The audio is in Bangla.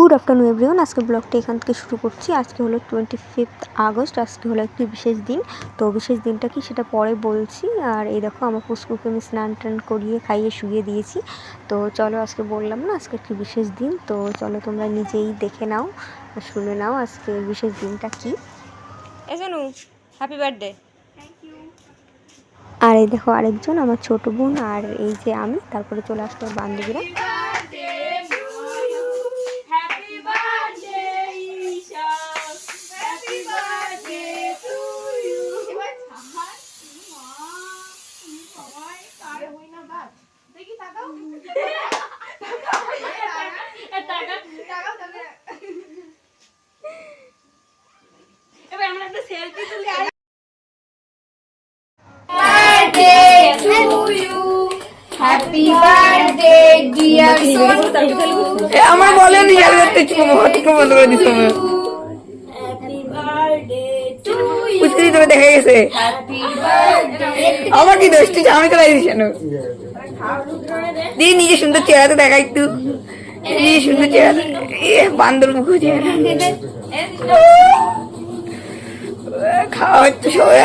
Good afternoon everyone. আজকে ব্লগটা এখান থেকে শুরু করছি। আজকে হলো 25 আগস্ট। আজকে হলো একটি বিশেষ দিন। তো বিশেষ দিনটা কি সেটা পরে বলছি। আর এই দেখো আমার পুষ্কুকে আমি স্নান টান করিয়ে খাইয়ে শুয়ে দিয়েছি। তো চলো, আজকে বললাম না আজকে একটি বিশেষ দিন, তো চলো তোমরা নিজেই দেখে নাও, শুনে নাও আজকে বিশেষ দিনটা কি। Happy birthday. আর এই দেখো আরেকজন আমার ছোট বোন, আর এই যে আমি, তারপরে চলে আসলো বান্ধবীরা। এবার আমরা একটা সেলফি তুলি। Happy birthday dear আমার বলেন ইয়ার করতে চুপ বন্ধ করে দিছো আমি Happy birthday to you. বুঝতে তুমি দেখা গেছে Happy birthday. আমার কি দোষ তুই আমি করে দিস কেন দি নিজে সুন্দর চেহারা দেখা একটু নিজে সুন্দর চেহারা বান্দর মুখ চেহারা খাওয়া হচ্ছে সবাই